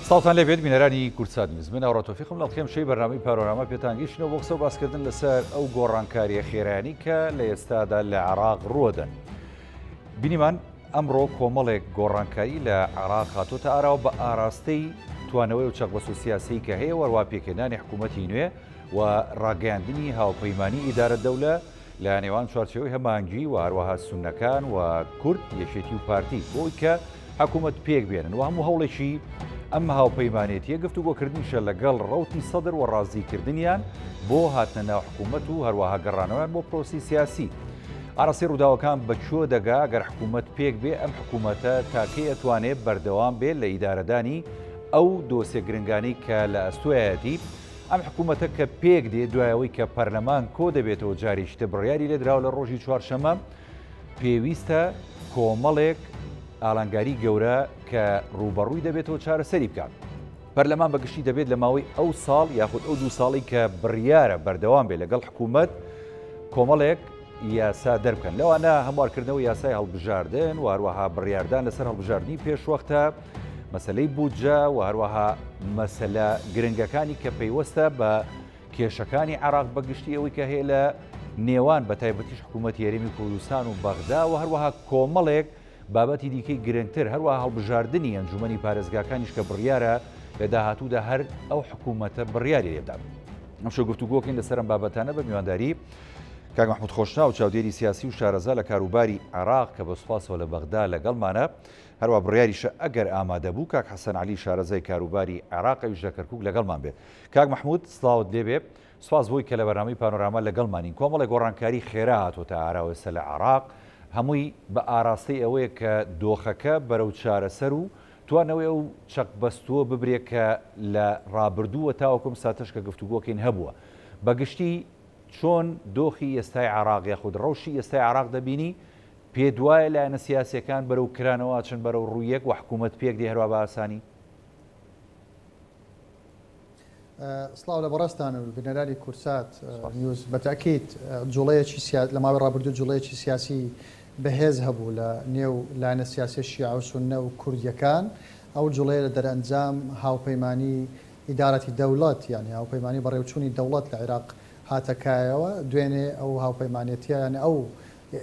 ساڵتان لێبێت بینەرانی کورتسات نزمن ئەوڕۆتۆفیقم لەڵخێم شەی بەرنامەی پارۆرامە پێتانگەیشتنەوە بۆ قسە و باسکردن لەسەر ئەو گۆڕانکاریە خێرانی کە لە ئێستادا لە عێراق ڕۆدەن. بینیمان ئەمڕۆ کۆمەڵێک گۆڕانکاری لە عێراق هاتۆتە ئاراوە بە ئاراستەی توانەوەی و چەقبەست سیاسی کە هەیە وەروا پێکهێنانی حکوومەتی نوێ و ڕاگەیاندنی هاوپەیمانی ئیدارە دەولە لە نێوان چوارچێوەی هەمانگی و هەروەها سوننەکان و کورد یەکێتی و پارتی بۆی کە حکوومەت پێک بێنن و هەموو هەوڵێکی ئەم هاوپەیمانێتیە گفتوگۆکردنیشە لەگەڵ ڕەوتی سەدر و ڕازیکردنیان بۆ هاتنە ناو حکوومەت و هەروەها گەڕانەوەیان بۆ پرۆسی سیاسی. ئاراسی ڕووداوەکان بەکوێ دەگا گەر حکوومەت پێک بێ ئەم حکوومەتە تاکەی ئەتوانێت بەردەوام بێت لە ئیدارەدانی ئەو دۆسێ گرنگانی کە لە ئەستۆیەتی ئەم حکوومەتە کە پێک دێ دوایەوەی کە پەرلەمان کۆ دەبێتەوە جاریشتە بڕیاری لێدراوە لە ڕۆژی چوارشەمە پێویستە کۆمەڵێک ئالانگاری گەورە کە ڕوبەڕووی دەبێتەوە چارەسەری بکات. پەرلەمان بەگشتی دەبێت لە ماوەی ئەو ساڵ یاخود ئەو دوو ساڵی کە بڕیارە بەردەوام بێت لەگەڵ حکوومەت کۆمەڵێک یاسا دەربکەن لەوانە هەموارکردنەوە یاسای هەڵبژاردن و هەروەها بڕیاردان لەسەر هەڵبژاردننی پێشوەختە مەسلەی بودجە و هەروەها مەسەلە گرنگەکانی کە پەیوەستە بە کێشەکانی عێراق بەگشتی ئەوەی کە هەیە لە نێوان بە تایبەتیش حکوومەت یاریمی کوردستان و بەغدا و هەروەها کۆمەڵێک بابەتی دیکەی گرنگتر هەروەها هەڵبژاردننی ئەنجومەنی پارێزگاکانیش کە بڕیارە لە داهاتوودا هەر ئەو حکوومەتە بڕیاری لێدات. ئەم شەو گفتوگۆکەین لەسەر ئەم بابەتانە بە میوانداری کاک محمود خۆشنا و چاودێری سیاسی و شارەزا لە کاروباری عێراق کە بە سوپاسەوە لە بەغدا لەگەڵمانە هەروە بڕیاریشە ئەگەر ئامادە بوو کاک حەسەن عەلی شارەزای کاروباری عێراقی ژە کەرکووک لەگەڵمان بێت. کاک محمود سڵاوت لێبێ سوپاس بۆی کە لە بەرنامەی پانۆراما لەگەڵمانین. کۆمەڵێک گۆڕانکاری خێرا هاتۆتە ئاراوە لە عێراق هەمووی بە ئاراستەی ئەوەیە کە دۆخەکە بەرەو چارەسەر و توانەوەی ئەو چەقبەستووە ببرێت کە لە ڕابردووە تاوەکم ساتش کە گفتوگۆکەین هەبووە. بەگشتی چۆن دۆخی ئێستای عێراق یاخود ڕەوشی ئێستای عێراق دەبینی پێ دوایە لایەنە سیاسیەکان بەرەو کرانەوە چن بەرەو ڕوویەک و حکوومەت پێک دێ هەروە بە ئاسانی؟ سڵاو لە بەڕاستان و بنەرانی کورسات نیوز بەتاکیت جوڵەیەکی لە ماوەی ڕابردوو جوڵەیەکی سیاسی بەهێز هەبوو لە نێو لایەنە سیاسی شیعە و سوننە و کوردیەکان ئەو جوڵەیە لە دەرەنجام هاوپەیمانی ئیدارەتی دەوڵەت یعنی هاوپەیمانی بەڕێوچوونی دەوڵەت لە عێراق هاتەکایەوە دوێنێ ئەو هاوپەیمانێتیە یعنی ئەو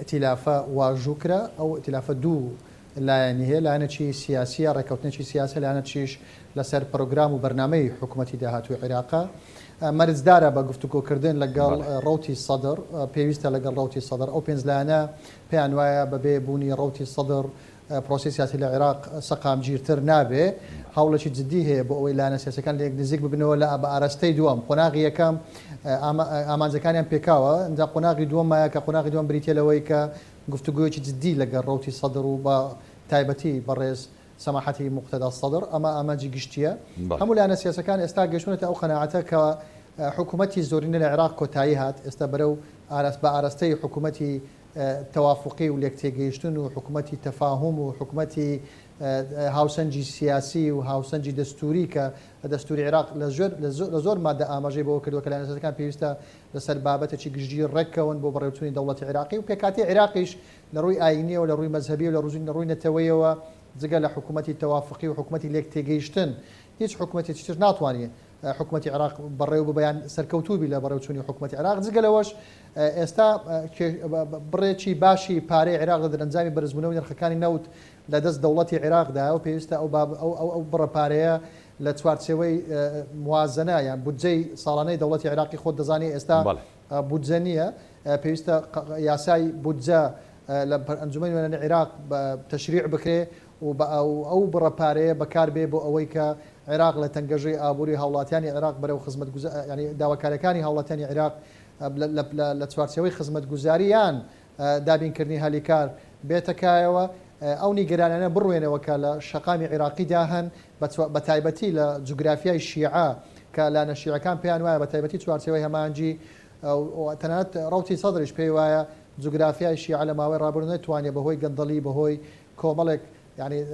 ئەتیلافە واژووکرا ئەو ئەتیلافە دوو لایەنی هەیە لایەنێکی سیاسیە ڕێکەوتنێکی سیاسی لایەنێکیش لەسەر پرۆگرام و بەرنامەی حکوومەتی داهاتووی عێراقا مەرجدارە بە گفتوگۆکردن لەگەڵ ڕەوتی سەدر پێویستە لەگەڵ ڕەوتی سەدر ئەو پێنج لایەنە پێیان وایە بەبێ بوونی ڕەوتی سەدر پرۆسی سیاسی لە عێراق سەقامگیرتر نابێ هەوڵێکی جدی هەیە بۆ ئەوەی لایەنە سیاسەکان لە یەک نزیک ببنەوە لە بە ئاراستەی دووەم قۆناغی یەکەم ئامانجەکانیان پێکاوە ئەنجا قۆناغی دووەمایە کە قۆناغی دووەم بریتە لەوەی کە گفتوگویەکی جدی لەگەڵ ڕەوتی سەدر و بە تایبەتی بەڕێز سەماحەتی مقتەدا سەدر ئەمە ئامانجی گشتیە هەموو لایەنە سیاسەکان ئێستا گەشتونەتە ئەو قەناعەتە کە حکوومەتی زۆرینە لە عێراق کۆتایی هات ئێستا بەرەو بە ئاراستەی حکوومەتی تەوافقی و لێک تێگەیشتن و حکوومەتی تەفاهم و حکوومەتی هاوسەنجی سیاسی و هاوسەنجی دەستوری کە دەستوری عێراق لە زۆر مادە ئاماژەی بەوە کردووە کە لایەنە سیاسەکان پێویستە لەسەر بابەتێکی گشتی ڕێککەون بۆ بەڕێوچوونی دەوڵەتی عێراقی و پێکاتی عێراقیش لە ڕووی ئاینیەوە لە ڕووی مەزهبی و لە ڕووی نەتەوەیەوە جگە لە حکوومەتی تەوافقی و حکوومەتی لێک تێگەیشتن هیچ حکوومەتێکی تر ناتوانێت حکوومەتی عێراق بەڕێوە ببیان سەرکەوتوبی لە بەڕێوچوونی حکوومەتی عێراق جگە لەوەش ئێستا بڕێکی باشی پارەی عێراق لە دەرەنجامی بەرزبوونەوەی نرخەکانی نەوت لە دەست دەوڵەتی عێراقدا و پێویستە ئەو بڕەپارەیە لە چوارچێوەی موازنە یان بودجەی ساڵانەی دەوڵەتی عێراقی خۆت دەزانێت ئێستا بودجە نییە پێویستە یاسای بودجە لە ئەنجومەنی وێنەی عێراق تەشریع بکرێ و ئەو بڕەپارەیە بەکار بێ بۆ ئەوەی کە عێراق لە تەنگەژەی ئابووری هاوڵاتیانی عێراق بەرەو ینی داواکاریەکانی هاوڵاتیانی عێراق لە چوارچێوەی خزمەتگوزاریان دابینکردنی هەلیکار بێتەکایەوە ئەو نیگەرانانە بڕوێنەوە کە لە شەقامی عێراقیدا هەن بە تایبەتی لە جوگرافیای شیعە کە لایەنە شیعەکان پێیان وایە بە تایبەتی چوارچێوەی هەمانجی تەنانەت ڕەوتی سەدریش پێی وایە جوگرافیای شیعە لە ماوەی ڕابردوو نەتوانێت بەهۆی گەندەڵی بەهۆی کۆمەڵێک يعني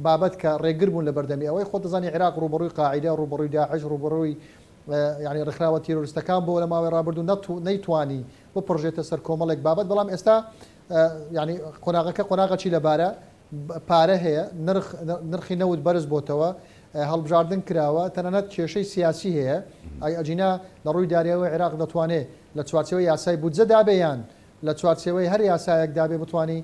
بابەت کە ڕێگر بوون لە بەردەمی ئەوەی خۆ دەزانی عێراق ڕوبەڕووی قاعیدە ڕوبەڕووی داعش ڕوبەڕووی يعني ڕخراوە تیرۆریستەکان بۆ لە ماوەی ڕابردوو نەیتوانی بپڕژێتە سەر کۆمەڵێک بابەت بەڵام ئێستا يعني قۆناغەکە قۆناغەکی لەبارە پارە هەیە نرخی نەوت بەرز بۆتەوە هەڵبژاردن کراوە تەنانەت کێشەی سیاسی هەیە ئەجینا لە ڕووی داریەوەی عێراق دەتوانێت لە چوارچەوەی یاسای بودجە دابێیان لە چوارچەوەی هەر یاسایەک دابێ بتوانانی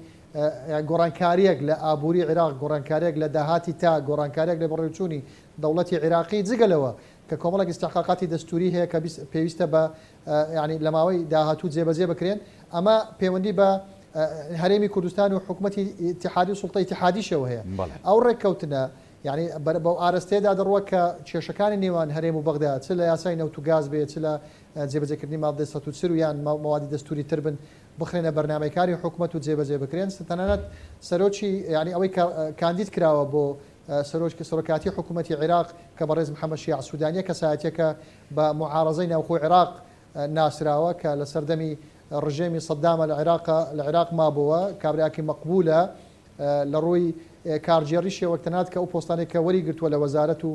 گۆڕانکاریەک لە ئابووری عێراق گۆڕانکاریەک لە داهاتی تا گۆڕانکاریەک لە بەڕێوچوونی دەوڵەتی عێراقی جگەلەوە کە کۆمەڵێک استحقاقاتی دەستوری هەیە کە پێویستە بە ینی لە ماوەی داهاتوو جێبەجێ بکرێن ئەمە پەیوەندی بە هەرێمی کوردستان و حکوومەتی اتحادی و سوڵتەی اتحادیشەوە هەیە ئەو ڕێککەوتنە یعنی بەو ئاراستەیەدا دەڕوە کە کێشەکانی نێوان هەرێم و بەغدا چ لە یاسای نەوت و گاز بێت چ لە جێبەجێکردنی مادەی ١40 یان مەوادی دەستوری تر بن بخرێنە بەرنامەیەکاری حکوومەت و جێبەجێ بکرێن تەنانەت سەرۆکی ینی ئەوەی کاندید کراوە بۆ سەرۆکاتی حکوومەتی عێراق کە بەڕێز محەممەد شیع سوودانیە کەسایەتێکە بە معارەزەی ناوخۆی عێراق ناسراوە کە لە سەردەمی ڕژێمی سەدامە لە عێراق مابووە کابراکی مەقبولە لە ڕووی کارژێڕی شێوەکتەنات کە ئەو پۆستانێک کە وەری گرتووە لە وەزارەت و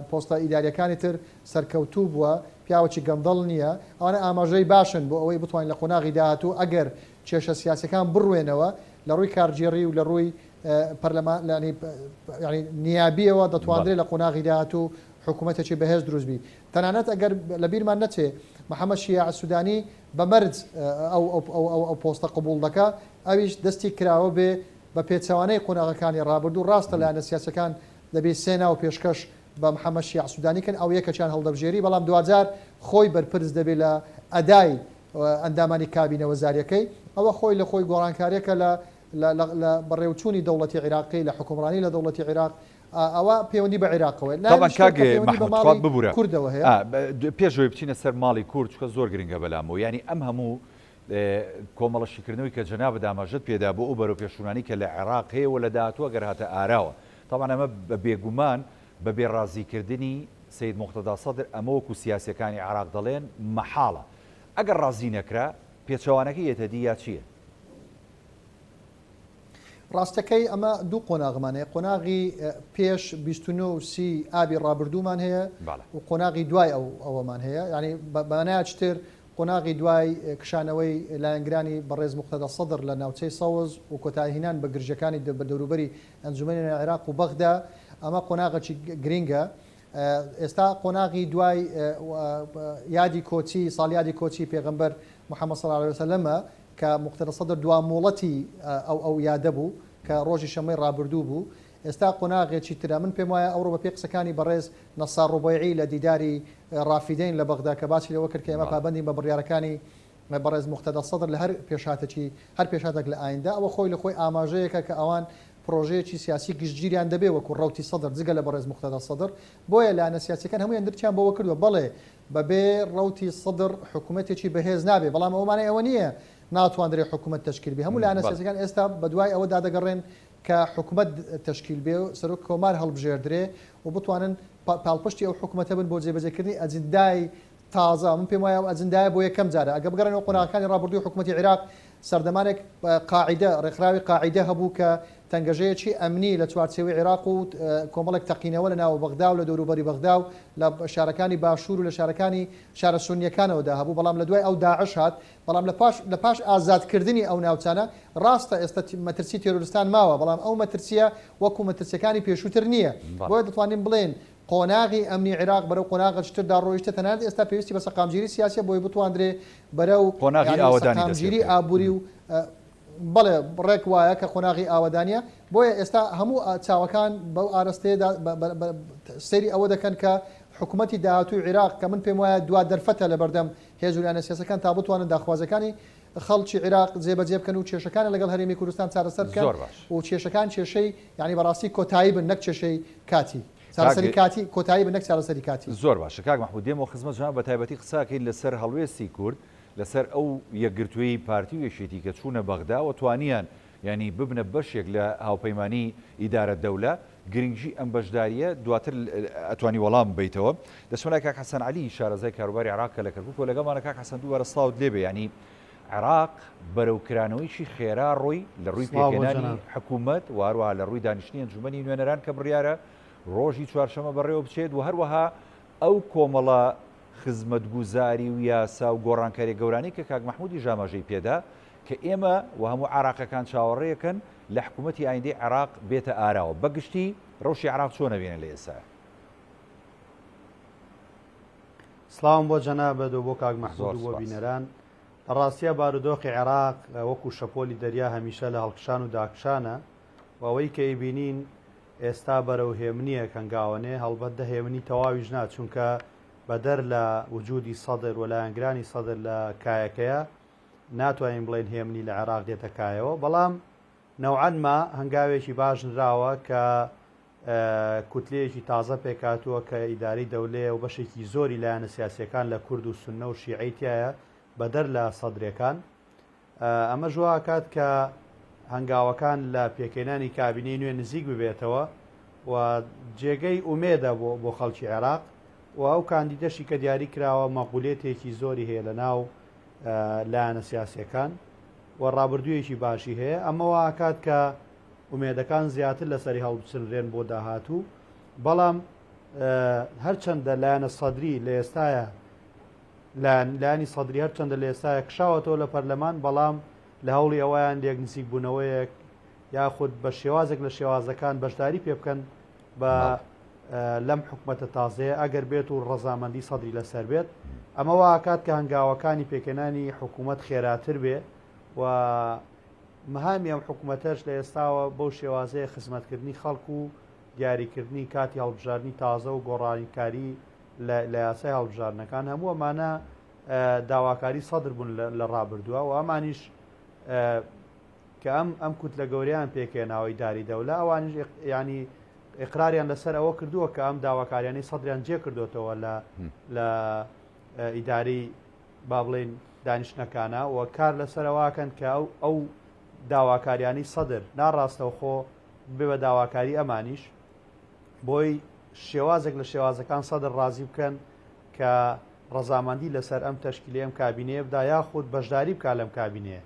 پۆستە ئیداریەکانی تر سەرکەوتوو بووە پیاوەکی گەندەڵ نییە ئەوانە ئاماژەی باشن بۆ ئەوەی بتوانین لە قۆناغی داهاتوو ئەگەر کێشە سیاسەکان بڕوێنەوە لە ڕووی کارژێڕی و لە ڕووی نیابیەوە دەتواندرێت لە قۆناغی داهاتوو حکوومەتێکی بەهێز دروستبی تەنانەت ئەگەر لە بیرمان نەچێ محەممەد شیع سوودانی بە مەرج ئەو پۆستە قبول دەکە ئەویش دەستی کراوە بێ بە پێچەوانەی قۆناغەکانی ڕابردوو ڕاستە لایەنە سیاسەکان دەبێت سێنا و پێشکەش بە محەممەد شیع سوودانیکەن ئەو یەکەچیان هەڵدەبژێری بەڵام دوجار خۆی بەرپرس دەبێت لە ئەدای ئەندامانی کابینە وەزاریەکەی ئەوە خۆی لە خۆی گۆڕانکاریەکە لە بەڕێوچوونی دەوڵەتی عێراقی لە حکومڕانی لە دەوڵەتی عێراق ئەوە پەیوەندی بە عێراقەوە کوردەوە هەیە پێشەوەی بچینە سەر ماڵی کورد چکە زۆر گرنگە بەلامەوە ینی ئەم هەموو کۆمەڵەشیکردنەوەی کە جەناب داماژت پێدا بۆ ئەو بەرەو پێشوانانی کە لە عێراق هەیەوە لە داهاتووە گەر هاتە ئاراوە تاوان ئەمە بە بێگومان بە بێڕازیکردنی سید موقتەدا سەدر ئەمە وەکو سیاسەکانی عێراق دەڵێن مەحاڵە ئەگەر ڕازی نەکرا پێچەوانەکە یەتەدی یا چییە؟ ڕاستەکەی ئەمە دوو قۆناغمانەیە قۆناغی پێش 29 ئابی ڕابردوومان هەیە و قۆناغی دوای ئەوەمان هەیە ینی بەنایچتر قۆناغی دوای کشانەوەی لایەنگرانی بەڕێز موقتەدا سەدر لە ناوچەی سەوز و کۆتایهێنان بە گرژەکانی بە دەوروبەری ئەنجومەنی عێراق و بەغدا ئەمە قۆناغێکی گرینگە ئێستا قۆناغی دوای یادی کۆچی ساڵیادی کۆچی پێغەمبەر محەممەد صلی الله علیه وسلم کە موقتەدا سەدر دوامۆڵەتی ئەو یادە بوو کە ڕۆژی شەمەی ڕابردوو بوو ئێستا قۆناغێکی ترە من پێم وایە ئەوڕۆ بە پێ قسەکانی بەڕێز نەسار ڕوبەیعی لە دیداری ڕافیدەین لە بەغدا کە باسی لەوە کرد کە ئێمە پابەندی بە بڕیارەکانی بەڕێز موقتەدا سەدر لە هەر پێشاتێک لە ئایندا ئەوە خۆی لە خۆی ئاماژەیەکە کە ئەوان پرۆژەیەکی سیاسی گشتگیریان دەبێ وەکو ڕەوتی سەدر جگە لە بەڕێز موقتەدا سەدر بۆیە لایەنە سیاسیەکان هەموویان درچیان بەوە کردووە بەڵێ بەبێ ڕەوتی سەدر حکوومەتێکی بەهێز نابێ بەڵام ئەومانە ئەوە نییە ناتوانرێت حکوومەت تشکیل بێ هەموو لایەنە سیاسیەکان ئێستا بەدوای ئەوەدا دەگەڕێن کە حکوومەت تشکیل بێ و سەرۆک کۆمار هەڵبژێردرێ و بتوانن پاڵپشتی ئەو حکوومەتە بن بۆ جێبەجێکردنی ئەجندای تازە من پێم وایە ئەجندایە بۆ یەکەم جارە ئەگە بگەڕێنەوە قۆناغەکانی ڕابردووی حکوومەتی عێراق سەردەمانێک قاعیدە ڕێکخراوی قاعیدە هەبوو کە تەنگەژەیەکی ئەمنی لە چوارچێوەی عێراق و کۆمەڵێک تەقینەوە لە ناو بەغدا و لە دەوروبەری بەغدا و لە شارەکانی باشوور و لە شارەکانی شارە سونیەکانەوەدا هەبوو بەڵام لە دوای ئەو داعش هات بەڵام لە پاش ئازادکردنی ئەو ناوچانە ڕاستە ئێستا مەترسی تێرۆریستان ماوە بەڵام ئەو مەترسیە وەکو مەترسیەکانی پێشووتر نییە بۆیە دەتوانین بڵێن قۆناغی ئەمنی عێراق بەرەو قۆناغشتردا ڕۆیشتە تەنانەت ئێستا پێویستی بە سەقامگیری سیاسیە بۆی بتواندرێ بەرەو سەقامگیری ئابووری و بەڵێ ڕێک وایە کە قۆناغی ئاوەدانیە بۆیە ئێستا هەموو چاوەکان بەو ئاراستەیەدا سەیری ئەوە دەکەن کە حکوومەتی داهاتووی عێراق کە من پێم وایە دوا دەرفەتە لە بەردەم هێزوریانە سیاسەکان تا بتوانن داخوازەکانی خەڵکی عێراق جێبەجێ بکەن و کێشەکان لەگەڵ هەرێمی کوردستان چارەسەر بکەن و کێشەکان کێشەی یعنی بەڕاستی کۆتایی بن نەک کێشەی کاتی چارەسەری کاتی کۆتایی بن نەک چارەسەری کاتی زۆر باشە کاک مەحموود دێمەوە خزمەت جناب بە تایبەتی قساکەین لەسەر هەڵوێستی کورد لەسەر ئەو یەکگرتووی پارتی و یەکێتی کە چوونە بەغدا و توانیان ینی ببنە بەشێک لە هاوپەیمانی ئیدارە دەولە گرنگجی ئەم بەشداریە دواتر ئەتوانی وەڵام بیتەوە دەچمەلای کاک حەسەن عەلی شارەزای کاروباری عێراق کە لە کەرکووک و لەگەڵمانە کاک حەسەن دووبارە سڵاوت لێبێ ینی عێراق بەرەوکرانەوەیشی خێرا ڕۆی لە ڕووی پێکێنانی حکوومەت و هەروەها لە ڕووی دانیشتنی ئەنجومەنی نوێنەران کە بڕیارە ڕۆژی چوارشەمە بەڕێوە بچێت و هەروەها ئەو کۆمەڵە خزمەتگوزاری و یاسا و گۆڕانکاری گەورانی کە کاک مەحموودی ژاماژەی پێدا کە ئێمە و هەموو عێراقەکان چاوەڕێیەکەن لە حکوومەتی ئایندەی عێراق بێتە ئاراوە بەگشتی ڕەوشی عێراق چۆن نەبێنە لە ئێستا. سڵاوم بۆ جەنابەت و بۆ کاک مەحموود و بۆ بینەران. لە ڕاستیە بارودۆخی عێراق وەکو شەپۆلی دەریا هەمیشە لە هەڵکشان و داکشانە و ئەوەی کە ئیبینین ئێستا بەرەو هێمنیە کەنگاوانێ هەڵبەت دەهێمنی تەواویش نات چونکە بەدەر لە وجودی سەدر و لایەنگرانی سەدر لە کایەکەیە ناتوانین بڵێن هێمنی لە عێراق دێتە کایەوە، بەڵام نەوعەنما هەنگاوێکی باش نراوە کە کوتلەیەکی تازە پێکاتووە کە ئیداری دەولەیە و بەشێکی زۆری لایەنە سیاسیەکان لە کورد و سونە و شیعیتایە بەدەر لە سەدرەکان. ئەمە ژوا کات کە هەنگاوەکان لە پێکێنانی کابینەی نوێ نزیک ببێتەوە و جێگەی ئومێدە بۆ خەڵکی عێراق و ئەو کاندیدەشی کە دیاری کراوە مەقبولێتێکی زۆری هەیە لە ناو لایەنە سیاسیەکان و ڕابردوویەکی باشی هەیە. ئەمەوە کات کە ئومێدەکان زیاتر لەسەری هەڵبچرێن بۆ داهاتوو، بەڵام هەرچەندە لایەنە سەدری لە ئێستاە لایانی سەدری هەرچەندە لە ئێستاە کشاوەتەوە لە پەرلەمان، بەڵام لە هەوڵی ئەویان لێک نزیک بوونەوەیەک یاخود بە شێوازێک لە شێوازەکان بەشداری پێ بکەن بە لەم حکومەتە تازەیە ئەگەر بێت و ڕەزامەندی سەدری لەسەر بێت. ئەمەوە ئاکات کە هەنگاوەکانی پێکێنانی حکوومەت خێراتر بێ و مەهامی ئەم حکوومەتەش لە ئێستاوە بەو شێوازەیە خزمەتکردنی خەڵکو و دیاریکردنی کاتی هەڵبژاردننی تازە و گۆڕانیکاری لە یاسای هەڵبژاردنەکان هەموو ئەمانە داواکاری سەدر بوون لە ڕابردووە و ئەمانیش کە ئەم کوت لە گەوریان پێکێناوەی داری دەولە ئەوانش ینی ئقراریان لەسەر ئەوە کردووە کە ئەم داواکاریانەی سەدریان جێ کردوێتەوە لە ئیداری با بڵێن دانیشتەکانە و کار لەسەرەوەکەن کە ئەو داواکاریانی سەدر ناڕاستەوە خۆ بێ بە داواکاری ئەمانیش بۆی شێوازێک لە شێوازەکان سەدر ڕازی بکەن کە ڕەزامەندی لەسەر ئەم تەشکیلی ئەم کابینەیە بدا یاخود بەشداری بکە لەم کابینەیە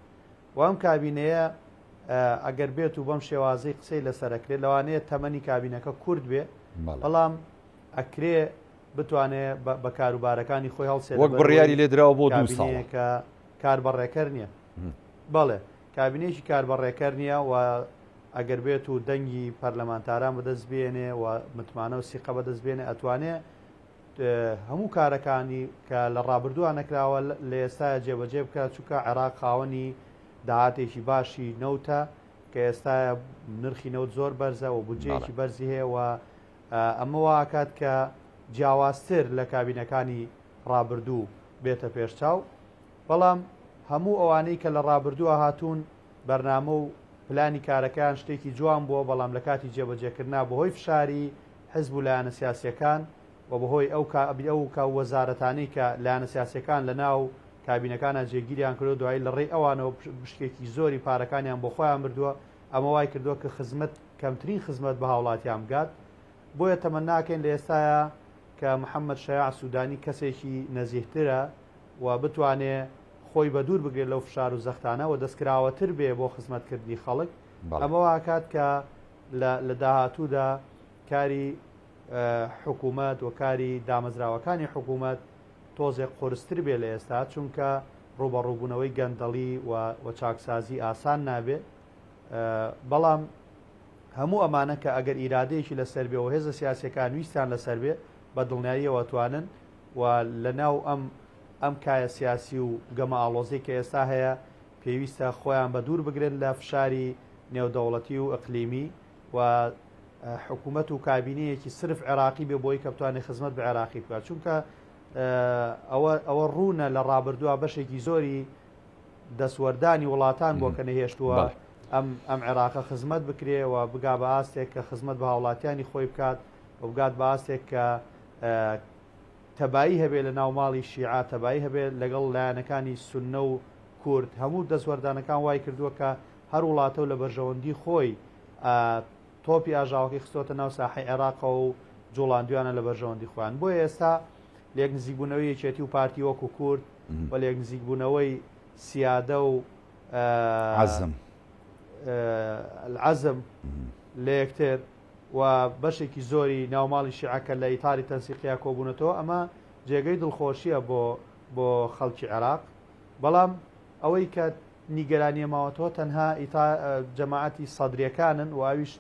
و ئەم کابینەیە ئەگەر بێت و بەم شێوازەی قسەی لەسەرەکرێت لەوانەیە تەمەنی کابینەکە کورد بێ، بەڵام ئەکرێ بتوانێت بە کاروبارەکانی خۆی هەڵسێت وەک بڕیاری لێدراوە بۆ 2 ساڵ کە کاربەڕێکەر نییە. بەڵێ کابینەیەکی کاربەڕێکەر نییە و ئەگەر بێت و دەنگی پەرلەمانتاران بەدەست بێنێ و متمانە و سیقە بەدەست بێنێ ئەتوانێت هەموو کارەکانی کە لە ڕابردووان نەکراوە لە ئێستاە جێبەجێ بکات چونکە عێراق خاوەنی داهاتێکی باشی نەوتە کە ئێستا نرخی نەوت زۆر بەرزە و بودجەیەکی بەرزی هەیە و ئەمەوە کات کە جیاوازتر لە کابینەکانی ڕابردوو بێتە پێشچاو، بەڵام هەموو ئەوانەی کە لە ڕابردووە هاتوون بەرنامە و پلانی کارەکان شتێکی جوان بووە، بەڵام لە کاتی جێبەجێکردنا بەهۆی فشاری حزب و لایەنە سیاسیەکان و بەهۆی ئەو وەزارەتانەی کە لایەنە سیاسیەکان لە ناو کابینەکانە جێگیریان کردو دوایی لە ڕێی ئەوانەوە بشکێکی زۆری پارەکانیان بۆ خۆیان بردووە، ئەمە وای کردووە کە خزمەت کەمترین خزمەت بە هاوڵاتیان بگات. بۆیە تەمەناکەین لە ئێستاە کە محەممەد شایع سوودانی کەسێکی نەزیحترە و بتوانێت خۆی بە دوور بگرێت لەو فشار و زەختانە و دەستکراوەتر بێ بۆ خزمەتکردنی خەڵک. ئەمەوە کات کە لە داهاتوودا کاری حکوومەت و کاری دامەزراوەکانی حکوومەت تۆزێک قورستر بێ لە ئێستا، چونکە ڕوبەڕووبوونەوەی گەندەڵی و چاکسازی ئاسان نابێت، بەڵام هەموو ئەمانە کە ئەگەر ئیرادەیەکی لەسەر بێ و هێزە سیاسیەکان ویستیان لەسەر بێ بە دڵنیاییەوە توانن و لە ناو ئەم کایە سیاسی و گەمە ئاڵۆزی کە ئێستا هەیە پێویستە خۆیان بە دوور بگرن لە فشاری نێودەوڵەتی و ئەقلیمی و حکوومەت و کابینەیەکی صرف عێراقی بێ بۆی کە بتوانێت خزمەت بە عێراقی بکات، چونکە ئەوە ڕوونە لە ڕابردووە بەشێکی زۆری دەسوەردانی وڵاتان بۆ کە نەهێشتووە ئەم عێراقە خزمەت بکرێ و بگا بە ئاستێک کە خزمەت بە هاوڵاتیانی خۆی بکات و بگات بە ئاستێک کە تەبایی هەبێت لە ناو ماڵی شیعە، تەبایی هەبێت لەگەڵ لایەنەکانی سونە و کورد. هەموو دەسوەردانەکان وای کردووە کە هەر وڵاتە و لە بەرژەوەندی خۆی تۆپی ئاژاوەکەی خستۆتە ناو ساحەی عێراقە و جوڵاندویانە لە بەرژەوەندی خۆیان. بۆیە ئێستا لێک نزیکبوونەوەی یەکێتی و پارتی وەکو کورد و لێک نزیکبوونەوەی سیادە و عەزم لە یەکتر و بەشێکی زۆری ناوماڵی شیعەکە لە ئیتاری تەنسیقیا کۆبوونەتەوە، ئەمە جێگەی دڵخۆشیە بۆ خەڵکی عێراق، بەڵام ئەوەی کە نیگەرانی ماوەتەوە تەنها جەماعەتی سەدرریەکانن و ئاویشت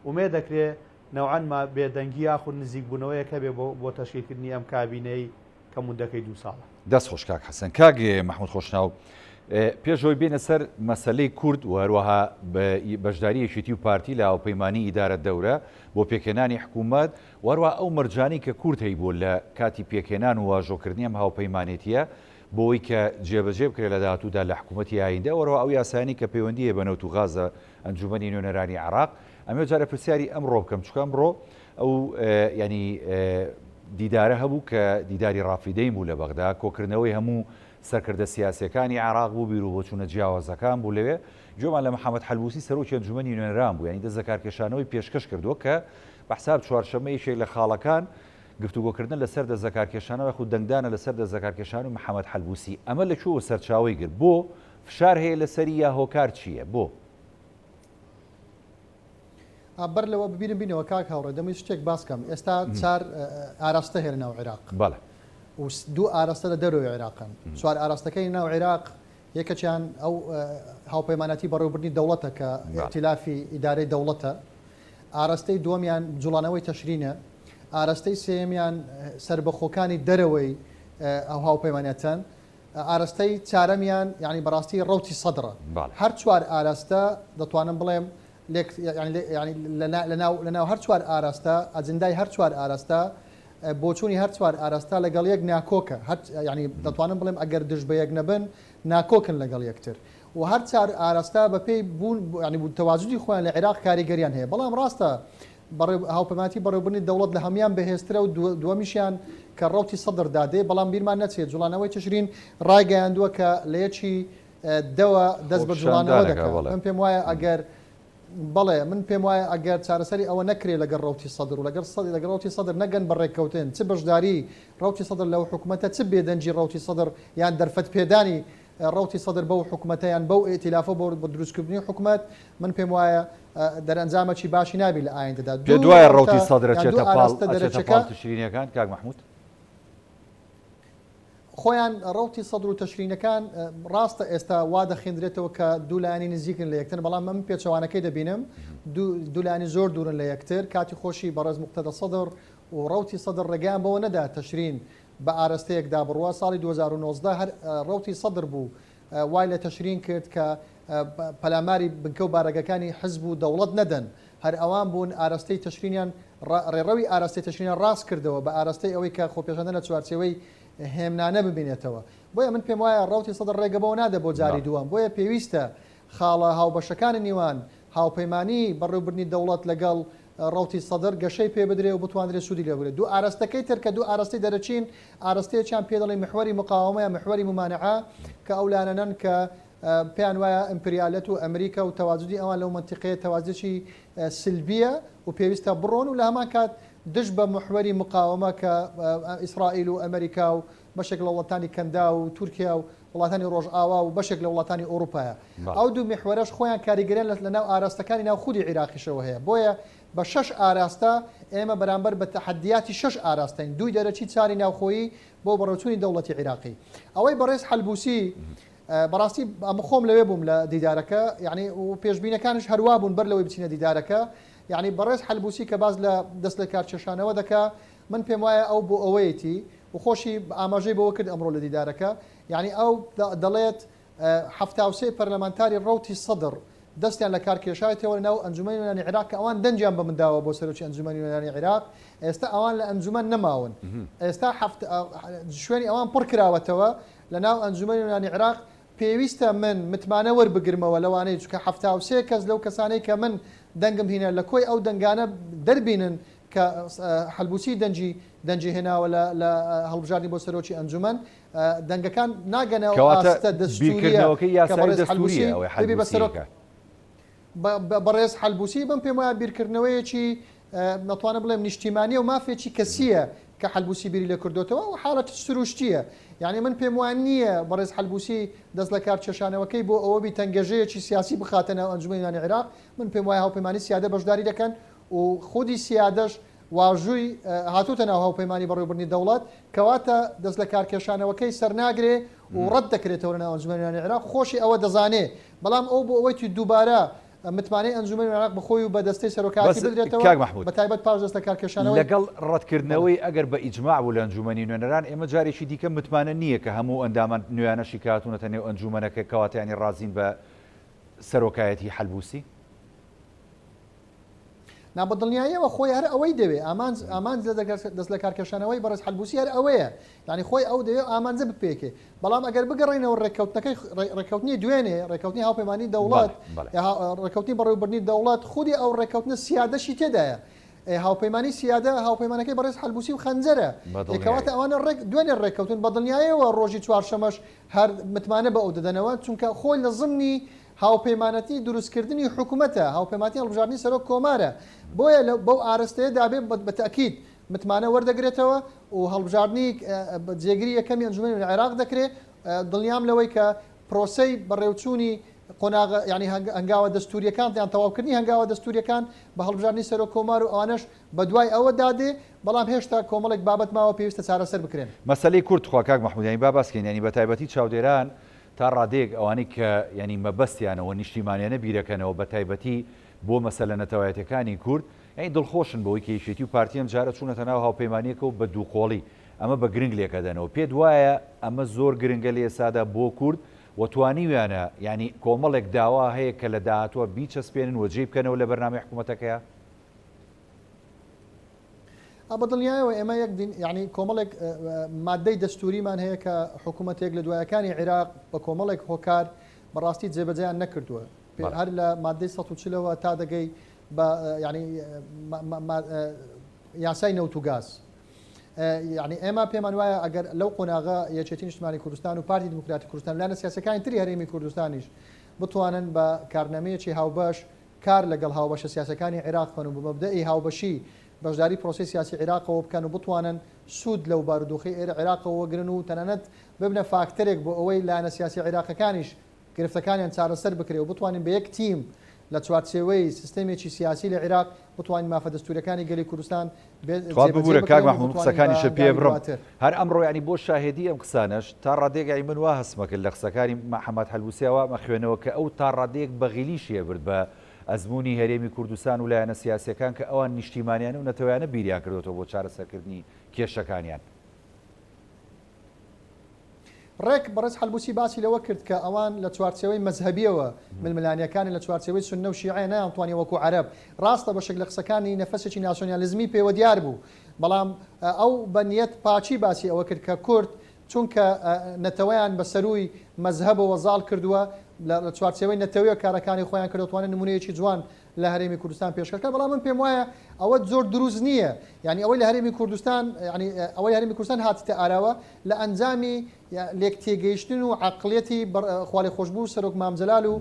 ومێ دەکرێت نەوعان بێدەنگی یاخود نزیکبوونەوەیەکە بێ بۆ تەشکیلکردنی ئەم کابینەی کەموندەکەی 2 ساڵە. دەست خۆش کاک حەسەن. کاگێ محمود خۆشناو پێشەوەی بێنە سەر مەسلەی کورد و هەروەها بەشداری یەکێتی و پارتی لە هاوپەیمانی ئیدارە دەورە بۆ پێکێنانی حکوومەت وەروە ئەو مەرجانی کە کورد هەی بۆ لە کاتی پێکێنان و واژۆکردنی ئەم هاوپەیمانێتیە بۆەوەی کە جێبەجێ بکرێت لە داهاتوودا لە حکوومەتی ئایندە وەرەوە ئەو یاسانی کە پەیوەندیە بە نەوت و غازە ئەنجومەنی نوێنەرانی عێراق. ئەمێ جارە پرسیاری ئەمڕۆ بکەم چکە ئەمڕۆ ئەو ینی دیدارە هەبوو کە دیداری ڕافیدەی بوو لە بەغدا کۆکردنەوەی هەموو سەرکردە سیاسەکانی عێراق بوو بیر و بۆچوونە جیاوازەکان بوو لەوێ جۆمان لە محەممەد حەلبوسی سەرۆکی ئەنجومەنی نوێنەران بوو ینی دەست زەکارکێشانەوەی پێشکەش کردووە کە بەحساب چوارشەمەیەکێک لە خاڵەکان گفتوگۆکردن لەسەر دەست زەکارکێشانەوە خود دەنگدانە لەسەر دەست زەکارکێشان و محەممەد حەلبوسی ئەمە لەکوێوە سەرچاوی گرت بۆ فشار هەیە لەسەری یا هۆکار چییە بۆ بەر لەوە ببینم بینەوە کاک هاوڕێ دەمەوێت شتێک باسکەم ئێستا 4 ئاراستە هەیە ناو عێراق بەڵێ و 2 ئاراستە لە دەروی عێراقن 4 ئاراستەکەی ناو عێراق یەکەچیان ئەو هاوپەیمانەتی بەڕێوەبردنی دەوڵەتە کە ئیختیلافی ئیدارەی دەوڵەتە ئاراستەی دووەمیان جوڵانەوەی تەشرینە ئاراستەی سێمیان سربەخۆکانی دەرەوەی ئەو هاوپەیمانەتەن ئاراستەی چارەمیان یعنی بەڕاستی ڕەوتی سەدرە هەر 4 ئاراستە دەتوانم بڵێم لەناو هەر 4 ئاراستە ئەجندای هەر 4 ئاراستە بۆچوونی هەر 4 ئاراستە لەگەڵ یەک ناکۆکە ینی دەتوانم بڵێم ئەگەر دژ بە یەک نەبن ناکۆکن لەگەڵ یەکتر و هەر 4 ئاراستە بەپێی بوون ینی تەواجودی خۆیان لە عێراق کاریگەریان هەیە بەڵام ڕاستە هاوپەیمانەتی بەڕێوەبردنی دەوڵەت لە هەمان بەهێزترە و دووەمیشیان کە ڕەوتی سەدر دادێ بەڵام بیرمان نەچێت جوڵانەوەی تشرین ڕایگەیاندووە کە لە یەکی دەوە دەست بە جوڵانەوە دەکات من پێم وایە ئەگەر بەڵێ من پێم وایە ئەگەر چارەسەری ئەوە نەکرێت لەگەڵ ڕەوتی سەدر و لەگەڵ ڕەوتی سەدر نەگەن بەڕێککەوتن چ بەشداری ڕەوتی سەدر لەو حکوومەتە چ بێدەنجی ڕەوتی سەدر یان دەرفەت پێدانی ڕەوتی سەدر بەو حکوومەتەیان بەو ئێتیلافە بۆ دروستکردنی حکوومەت من پێم وایە دەرەنجامەکی باشی نابی لە ئایندەدا دوای ڕەوتی سەدرە چێتە پاڵ تشرینەکان کاک محمود خۆیان ڕەوتی سەدر و تەشرینەکان ڕاستە ئێستا وا دەخێنرێتەوە کە دوولایانی نزیکن لە یەکتر بەڵام من پێچەوانەکەی دەبینم دوولانی زۆر دوورن لە یەکتر کاتی خۆشی بەڕێز موقتەدە سەدر و ڕەوتی سەدر ڕێگەیان بەوە نەدا تەشرین بە ئاراستەیەکدا بڕوە ساڵی 2019 هەر ڕەوتی سەدر بوو وای لە تەشرین کرد کە پەلاماری بنکە و بارەگەکانی حزب و دەوڵەت نەدەن هەر ئەوان بوون ئاراستەی تەشرینیان ڕێڕەوی ئاراستەی تەشرینیان ڕاست کردەوە بە ئاراستەی ئەوەی کە خۆپێشاندە لە چوارچێوەی هێمنانە ببینێتەوە بۆیە من پێم وایە ڕەوتی سەدر ڕێگەبەوە نادە بۆ جاری دووەم بۆیە پێویستە خاڵە هاوبەشەکانی نیوان هاوپەیمانی بەڕێوەبردنی دەوڵەت لەگەڵ ڕەوتی سەدر گەشەی پێ بدرێ و بتوانرێت سوودی لێ بگرێت دوو ئاراستەکەی تر کە دوو ئاراستی دەرەچین ئاراستەیەکیان پێ دەڵێ محوەری مقاومەیە محوەری ممانعە کە ئەولانەنەن کە پێیان وایە ئیمپریالەت و ئەمریکا و تەواجودی ئەوان لەو منتیقەیە تەواجدێکی سلبیە و پێویستە بڕۆن و لە هەمان کات دش بە محوەری مقاومە کە ئیسرائیل و ئەمریکا و بەشێک لە وڵاتانی کەندا و تورکیا و وڵاتانی ڕۆژئاوا و بەشێک لە وڵاتانی ئەوروپایە ئەو دوو میحوەرەش خۆیان کاریگەریان لەناو ئاراستەکانی ناو خودی عێراقیشەوە هەیە بۆیە بە 6 ئاراستە ئێمە بەرامبەر بە تەحەدیاتی 6 ئاراستەین دوی دەرەچی چاری ناوخۆیی بۆ بەڕێوەچوونی دەوڵەتی عێراقی ئەوەی بەڕێز حەلبوسی بەڕاستی ئەمە خۆم لەوێ بووم لە دیدارەکە یعنی و پێشبینەکانش هەروە بوون بەر لەوەی بچینە دیدارەکە یعنی بەڕێز حەلبوسی کە باز لە دەست لە کارچێشانەوە دەکا من پێم وایە ئەو بۆ ئەوەیەتی و خۆشی ئاماژەی بەوە کرد ئەمڕۆ لە دیدارەکە یعنی ئەو دەڵێت 73 پەرلەمانتاری ڕەوتی سەدر دەستیان لە کارکێشایەتەوە لەناو ئەنجومەنی نوێنەرانی عێراق کە ئەوان دەنجیان بە منداوە بۆ سەرۆکی ئەنجومەنی نوێنەرانی عێراق ئێستا ئەوان لە ئەنجومەن نەماون ئێستا شوێنی ئەوان پڕ کراوەتەوە لەناو ئەنجومەنی نوێنەرانی عێراق پێویستە من متمانە وەربگرمەوە لەوانەیە چکە 73 کەس لەو کەسانەی کە من دەنگم هینە لە کۆی ئەو دەنگانە دەربینن کە حەلبوسی دەنجی هێناوە لە هەڵبژاردننی بۆ سەرۆکی ئەنجومەن دەنگەکان ناگەنەوە ئاستە دەستوریە بەڕێز حەلبوسی بم پێم وایە بیرکردنەوەیەکی نەتوانە بڵێم نیشتیمانیە و مافێکی کەسیە کە حەلبوسی بیری لە کردوتەوە و حاڵەت سروشتیە یعنی من پێم وان نییە بەڕێز حەلبوسی دەست لە کار چێشانەوەکەی بۆ ئەوە بی تەنگەژەیەکی سیاسی بخاتە ناو ئەنجومەنی نوێنەرانی عێراق من پێم وایە هاوپەیمانی سیادە بەشداری دەکەن و خودی سیادەش واژووی هاتوتە ناو هاوپەیمانی بەڕێوەبردننی دەوڵات کەواتە دەست لە کارکێشانەوەکەی سەرناگرێ و ڕەت دەکرێتەوە لە ئەنجومەنیانی عێراق خۆشی ئەوە دەزانێ بەڵام ئەو بۆ ئەوەی دووبارە متمانەی ئەنجومەنی عێراق بخۆی و بە دەستەی سەرۆکاتی بدرێتەوە بە تایبەت پاش دەست لە کارکێشانەوە لەگەڵ ڕەتکردنەوەی ئەگەر بە ئیجماع بوو لە ئەنجومەنی نوێنەران ئێمە جارێکی دیکە متمانە نییە کە هەموو ئەندامان نوێنەشی کاتونەتە نێو ئەنجومەنەکە کەواتیانی ڕازین بە سەرۆکایەتی حەلبوسی نابەدڵنیاییەوە خۆی هەر ئەوەی دەوێ ئامان دەست لە کارکێشانەوەی بەڕێز حەلبوسی هەر ئەوەیە یعنی خۆی ئەو دەوێت ئامانجە بپێکێ بەڵام ئەگەر بگەڕێنەوە ڕێککەوتنەکەی ڕێککەوتنی دوێنێ ڕێککەوتنی هاوپەیمانی دەوڵات ڕێککەوتنی بەڕێوەبردننی دەوڵات خودی ئەو ڕێککەوتنە سیادەشی تێدایە هاوپەیمانی سیادە هاوپەیمانەکەی بەڕێز حەلبوسی و خەنجەرە کەواتە ئەوانە دوێنێ ڕێککەوتن بەدڵنیایەوە ڕۆژی چوارشەمەش هەر متمانە بە ئەو دەدەنەوە چونکە خۆی لە زمنی هاوپەیمانەتی دروستکردنی حکوومەتە هاوپەیماتی هەڵبژاردننی سەرۆک کۆمارە بۆیە بەو ئاراستەیە دابێ بەتەکید متمانە وەردەگرێتەوە و هەڵبژاردننی جێگیری یەکەمی ئەنجومەنی عێراق دەکرێت دڵنیام لەوەی کە پرۆسەی بەڕێوچوونی قۆناغ ینی هەنگاوە دەستوریەکان یان تەواوکردنی هەنگاوە دەستوریەکان بە هەڵبژاردننی سەرۆک کۆمار و ئەوانەش بە دوای ئەوە دادێ بەڵام هێشتا کۆمەڵێک بابەت ماوە پێویستە چارەسەر بکرێن مەسەلەی کورد خوا کاک مەحموودیانی با باسکەین ینی بە تایبەتی چاودێران تا ڕادێک ئەوانەی کە ینی مەبەستیانەوە نیشتیمانیانە بیرەکەنەوە بە تایبەتی بۆ مەسەلە نەتەوایەتەکانی کورد یعنی دڵخۆشن بەوەی کەیشێتی و پارتیەم جارە چوونەتە ناو هاوپەیمانیەکە و بە دووقۆڵی ئەمە بە گرنگ لێکەدەنەوە پێت وایە ئەمە زۆر گرنگە لە ئێسادا بۆ کورد وتوانیویانە ینی کۆمەڵێک داوا هەیە کە لە داهاتوە بیچەسپێنن و جێ بکەنەوە لە بەرنامەی حکوومەتەکەیە بەدڵنیایەوە ئێمە یەک ینی کۆمەڵێک مادەی دەستوریمان هەیە کە حکوومەتێک لە دوایەکانی عێراق بە کۆمەڵێک هۆکار بەڕاستی جێبەجیان نەکردووە هەر لە مادەی ١40ەوە تا دەگەی بە ینی یاسای نەوت و گاز یعنی ئێمە پێمان وایە ئەگەر لەو قۆناغا یەکێتی نیشتیمانی کوردستان و پارتی دموکراتی کوردستان لایەنە سیاسەکانی تری هەرێمی کوردستانیش بتوانن بە کارنامەیەکی هاوبەش کار لەگەڵ هاوبەشە سیاسەکانی عێراق بکەن و بە مەبدەئی هاوبەشی بەشداری پرۆسی سیاسی عێراقەوە بکەن و بتوانن سوود لەو بارودۆخی ئێرە عێراقەوە وەگرن و تەنانەت ببنە فاکتەرێک بۆ ئەوەی لایەنە سیاسی عێراقەکانیش گرفتەکانیان چارەسەر بکرێ و بتوانین بە یەک تیم لە چوارچێوەی سیستەمێکی سیاسی لە عێراق بتوانین مافە دەستوریەکانی گەلی کوردستان ببوورە کاک مەحموود قسەکانیشە پێ بڕم هەر ئەمڕۆ ینی بۆ شاهێدی ئەم قسانەش تا ڕادێگای من وا هەستمەکرد لە قسەکانی محەممەد هەلبوسیەوە مەخوێنەوە کە ئەو تا ڕادێک بەغیلیشیە برد بە ئەزمموی هەرێمی کوردستان و لایەنە سیاسەکان کە ئەوان نیشتیمانیان و نەتەوەیانە بیریان کردوەوە بۆ چارەسەرکردنی کێشەکانیان ڕێک بەڕێز حەلبوسی باسی لەوە کرد کە ئەوان لە چوارچەوەی مەزهبیەوە ململانیەکانی لە چوارچەوەی سنە و شیعە نەیانتوانی وەکو عەرەب ڕاستە بەشێک لە قسەکانی نەفەسێکی ناسیۆنالیزمی پێوە دیار بوو بەڵام ئەو بەنیەت پاچی باسی ئەوە کرد کە کورد چونکە نەتەوەیان بە سەروی مەزهبەوە زاڵ کردووە لە چوارچەوەی نەتەوەی کارەکانی خۆیان کردوتوانێت نمونەیەکی جوان لە هەرێمی کوردستان پێشکەکە بەڵام من پێم وایە ئەوە زۆر دروست نییە یعنی ئەوەی لە هەرێمی کوردستان ینی ئەوەی هەرێمی کوردستان هاتیتە ئاراوە لە ئەنجامی لێک تێگەیشتن و عقلێتی خوالی خۆشببوو سەرۆک مامجلال و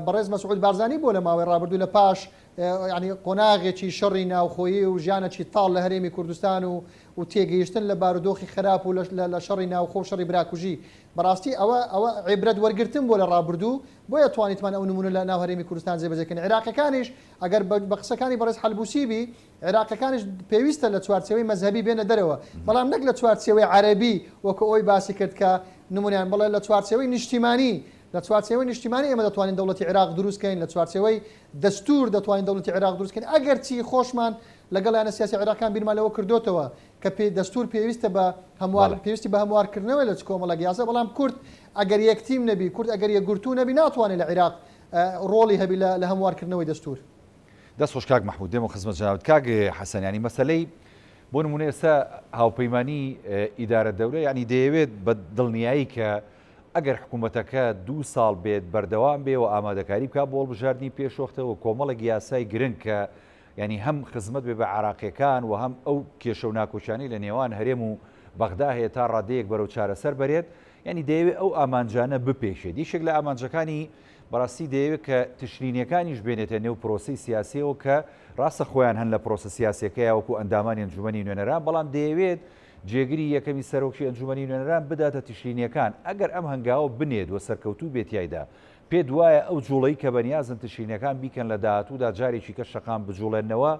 بەڕێز مەسعود بارزانی بۆ لە ماوەی ڕابردوو لە پاش ینی قۆناغێکی شەڕی ناوخۆیی و ژیانێکی تاڵ لە هەرێمی کوردستان و تێگەیشتن لە بارودۆخی خراپ و لە شەڕی ناوخۆ و شەڕی براکوژی بەڕاستی ئەوە عیبرەت وەرگرتن بۆ لە ڕابردوو بۆیە توانیتمان ئەو نمونە لە ناو هەرێمی کوردستان جێبەجێکردن عێراقیەکانیش ئەگەر بە قسەکانی بەڕێز حەلبوسی بی عێراقیەکانیش پێویستە لە چوارچێوەی مەزهبی بێنە دەرەوە بەڵام نەک لە چوارچێوەی عەرەبی وەکو ئەوی باسی کرد کە نمونیان بڵێ لە چوارچێوەی نیشتیمانی لە چوارچێوەی نیشتیمانی ئێمە دەتوانین دەوڵەتی عێراق دروستکەین لە چوارچێوەی دەستور دەتوانین دەوڵەتی عێراق دروستکەین ئەگەر چی خۆشمان لەگەڵ یانە سیاسی عێراقیان بیرمان لەوە کردوتەوە کە دەستور پێویستە بە هەموار پێویستی بە هەموارکردنەوەی لە کۆمەڵە یاسا بەڵام کورد ئەگەر یەکتیم نەبی کورد ئەگەر یەکگرتوو نەبی ناتوانێت لە عێراق ڕۆڵی هەبی لە هەموارکردنەوەی دەستور دەست خۆش کاک مەحموود دێمە خزمەت جنابەت کاک حەسەنیانی مەسەلەی بۆ نمونە ئێستا هاوپەیمانی ئیدارە دەورە ینی دەیەوێت بە دڵنیایی کە ئەگەر حکوومەتەکە 2 ساڵ بێت بەردەوام بێ و ئامادەکاری بکات بۆ هەڵبژاردننی پێشۆختەوە کۆمەڵێک یاسای گرنگ کە ینی هەم خزمەت بێ بە عراقیەکان و هەم ئەو کێشە و ناکۆچانی لە نێوان هەرێم و بەغدا هەیە تا ڕادەیەک بەرەو چارەسەر بەرێت ینی دەیەوێت ئەو ئامانجانە بپێشێت دیشێک لە ئامانجەکانی بەڕاستی دەیەوێت کە تشرینیەکانیش بێنێتە نێو پرۆسی سیاسیەوە کە ڕاستە خۆیان هەن لە پرۆسە سیاسەکەی وەکو ئەندامانی ئەنجومەنی نوێنەران بەڵام دەیەوێت جێگری یەکەمی سەرۆکی ئەنجومەنی نوێنەران بداتە تشرینیەکان ئەگەر ئەم هەنگاوە بنێت و سەرکەوتوو بێت یایدا پێ دوایە ئەو جوڵەی کە بەنیازن تشرینیەکان بیکەن لە داهاتوودا جارێکی کە شەقام بجوڵێنەوە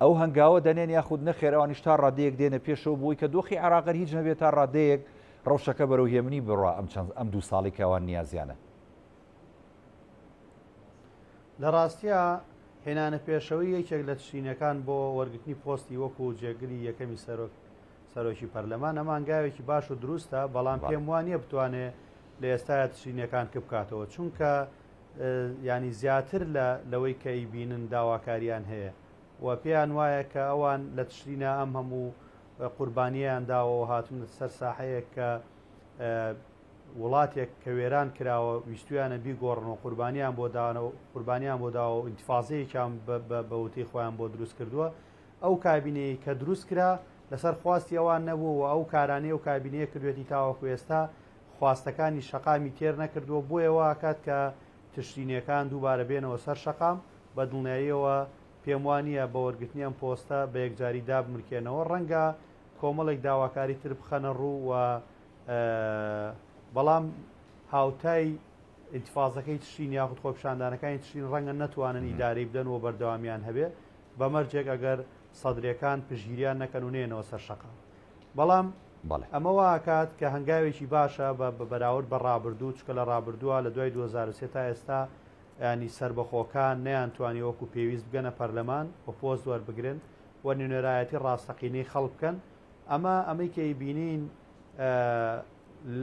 ئەو هەنگاوە دەنێن یاخود نەخێر ئەوانیش تا ڕادەیەک دێنە پێشەوە بووی کە دۆخی عراقەر هیچ نەبێت تا ڕادەیەک ڕەوشەکە بەرەو هێمنی بڕوا ئەم 2 ساڵی کەوان نیازیانە. لە ڕاستیە هێنانە پێشەوەی یەکێک لە تشرینەکان بۆ وەرگرتنی پۆستی وەکو جێگری یەکەمی سەرۆکی پەرلەمان ئەمانگاوێکی باش و دروستە، بەڵام پێم وانە بتوانێت لە ئێستاە تشرینەکان کە بکاتەوە، چونکە ینی زیاتر لەوەی کە ئیبینن داواکاریان هەیە و پێیان وایە کە ئەوان لە تشرینە ئەم هەموو قوربانییان داوە هاتون سەر ساحەیە کە وڵاتێک کە وێران کراوە ویستویانە بیگۆڕنەوە قوربانیان بۆ داوە و ئینتیفازەیەکیان بەوتی خۆیان بۆ دروست کردووە. ئەو کابینەی کە دروست کرا لەسەر خواستی ئەوان نەبوو و ئەو کارانەی و کابینەیە کردوێتی تاوەکو ئێستا خواستەکانی شەقامی تێر نەکردووە، بۆیەوە کات کە تشرینیەکان دووبارە بێنەوە سەر شەقام بە دڵنیاییەوە پێم وانە بە وەرگرتنی ئەم پۆستە بە یەکجاری دابمرکێنەوە، ڕەنگە کۆمەڵێک داواکاری تر بخەنە ڕوو و بەڵام هاوتای ئینتیفازەکەی تشرین یاخود خۆپیشاندانەکانی تشرین ڕەنگە نەتوانن ئیداری بدەن و بەردەوامیان هەبێ بەمەرجێک ئەگەر سەدرەکان پژگیریان نەکەن و نێنەوە سەر شەقام. بەڵام ئەمەوە کات کە هەنگاوێکی باشە بە بەراورد بە ڕابردوو، چکە لە ڕابردووە لە دوای 2023 تا ئێستا ینی سربەخۆکان نەیانتوانی وەکو پێویست بگەنە پەرلەمان بە پۆست وەربگرن و نوێنەرایەتی ڕاستەقینەی خەڵک بکەن. ئەمەی کە بینین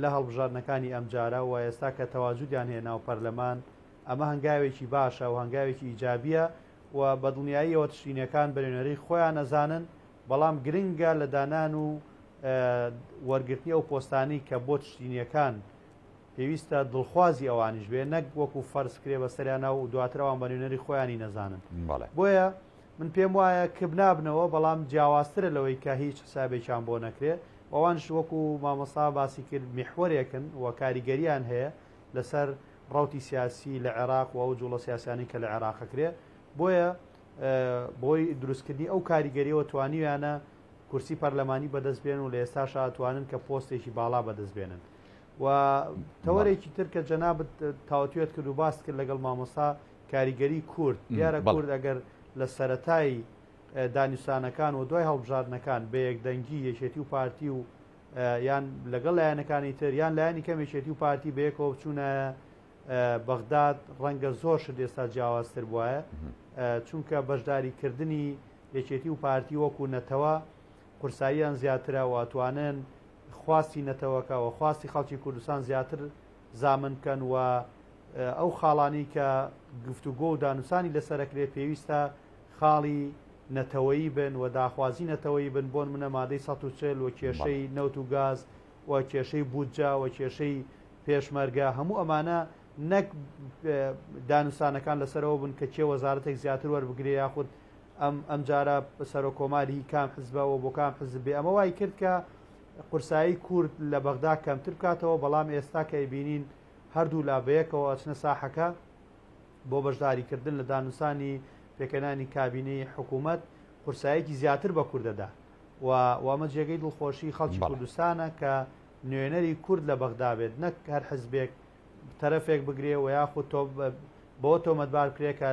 لە هەڵبژاردنەکانی ئەمجارە و ئێستا کە تەواجودیان هەیە ناو پەرلەمان، ئەمە هەنگاوێکی باشە و هەنگاوێکی ئیجابیە و بە دڵنیاییەوە تشرینەکان بە نوێنەری خۆیان نەزانن، بەڵام گرنگە لە دانان و وەرگرتنی ئەو پۆستانی کە بۆ تشرینیەکان پێویستە دڵخوازی ئەوانیش بێ، نەک وەکو فەرزکرێ بە سەریانە و دواترەوان بە نوێنەری خۆیانی نەزانن. بۆیە من پێم وایە کبنابنەوە، بەڵام جیاوازترە لەوەی کە هیچ حسابێکیان بۆ نەکرێ. ئەوانش وەکو مامۆستا باسی کرد میحوەرێکن و کاریگەریان هەیە لەسەر ڕەوتی سیاسی لە عێراق و ئەو جوڵە سیاسیانی کە لە عێراقەکرێ، بۆیە بۆی دروستکردنی ئەو کاریگەریەوە توانیویانە کورسی پەرلەمانی بەدەستبێن و لە ئێستا شاتوانن کە پۆستێکی باڵا بەدەستبێنن. و تەوەرێکی تر کە جەنابەت تاوتوێت کرد و باس کرد لەگەڵ مامۆستا کاریگەری کورد، دیارە کورد ئەگەر لە سەرەتای دانیشتوانەکان و دوای هەڵبژاردنەکان بە یەکدەنگی یەکێتی و پارتی و یان لەگەڵ لایەنەکانی تر یان لایەنی کەم یەکێتی و پارتی بەیەکەوە بچوونە بەغداد، ڕەنگە زۆر شت ئێستا جیاوازتر بووایە، چونکە بەشداریکردنی یەکێتی و پارتی وەکو نەتەوە قورساییان زیاترە و ئەتوانن خواستی نەتەوەکە و خواستی خەڵکی کوردستان زیاتر زامن بکەن و ئەو خاڵانی کە گفتوگۆ و دانووسانی لەسەرەکرێ پێویستە خاڵی نەتەوەیی بن و داخوازی نەتەوەیی بن. بۆن منە مادەی 140 و کێشەی نەوت و گاز و کێشەی بودجا و کێشەی پێشمەرگە، هەموو ئەمانە نەک دانووسانەکان لەسەرەوە بن کە کێ وەزارەتێک زیاتر وەربگرێ یاخود ئەم جارە سەرۆ کۆماری کام حزبەوە بۆ کام حزب بێ. ئەمە وای کرد کە قورسایی کورد لە بەغدا کەمتر بکاتەوە، بەڵام ئێستا کە بینین هەردوو لابەیەکەوە ئەچنە ساحەکە بۆ بەشداریکردن لە دانووسانی پێکەنانی کابینەی حکوومەت قورسایەکی زیاتر بە کوردەدا و وامە جێگەی دڵخۆشی خەڵکی کوردستانە کە نوێنەری کورد لە بەغدا بێت، نەک هەر حزبێک تەرەفێک بگرێ و یاخود تۆ بۆ تۆمەتبار بکرێت کە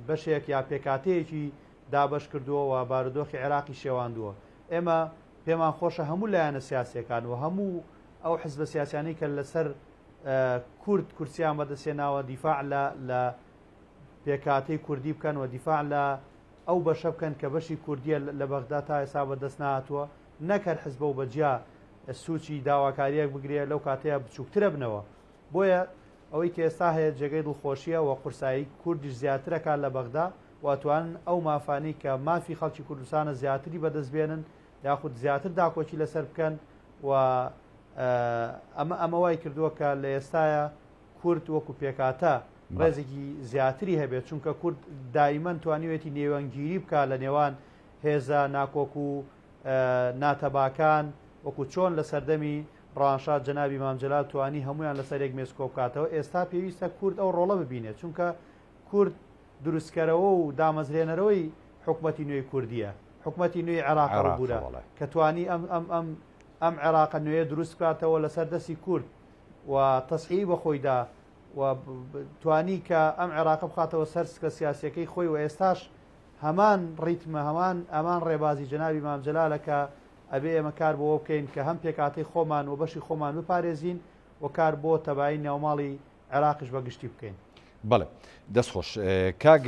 بەشێک یا پێکاتەیەکی دابش کردووە و بارودۆخی عێراقی شێواندووە. ئێمە پێمان خۆشە هەموو لایەنە سیاسیەکان و هەموو ئەو حزبە سیاسیانی کە لەسەر کورد کورسیان بەدەستێناوە دیفاع لە پێکاتەی کوردی بکەن و دیفاع لە ئەو بەشە بکەن کە بەشی کوردیە لە بەغدا تا ئێستا بەدەست نهاتووە، نەکەر حزبە و بەجیا سوچی داواکاریەک بگرێت لەو کاتەیە بچووکترە بنەوە. بۆیە ئەوەی کە ئێستا هەیە جێگەی دڵخۆشیە و قورسایی کوردیش زیاترەکان لە بەغدا واتوانن ئەو مافانی کە مافی خەڵکی کوردستانە زیاتری بەدەستبێنن یاخود زیاتر داکۆچی لەسەر بکەن و ئەمە وای کردووە کە لە ئێستاە کورد وەکو پێکاتە ڕێزێکی زیاتری هەبێت، چونکە کورد دایمەن توانیوێتی نێوەنگیری بکە لە نێوان هێزە ناکۆک و ناتەباکان، وەکو چۆن لە سەردەمی ڕەوانشاد جەنابی مامجەلال توانی هەمویان لەسەر یەک مێز کۆبکاتەوە. ئێستا پێویستە کورد ئەو ڕۆڵە ببینێت، چونکە کورد دروستکەرەوە و دامەزرێنەرەوەی حکومەتی نوێی کوردیە، حکومەتی نوێی عێراق بوورە کە توانی ئەم عێراق نوێیە دروست بکاتەوە لەسەر دەستی کورد و تەسحیح بە خۆیدا و توانی کە ئەم عێراق بخاتەوە سەر سکە سیاسیەکەی خۆی و ئێستاش هەمان ڕیتمە ئەمان ڕێبازی جەنابی مام جەلالەکە ئەبێ ئێمە کار بۆ بکەین کە هەم پێکاتی خۆمان و بەشی خۆمان بپارێزین و کار بۆ تەبایی ناوماڵی عێراقیش بەگشتی بکەین. بەڵێ دەستخۆش کاگ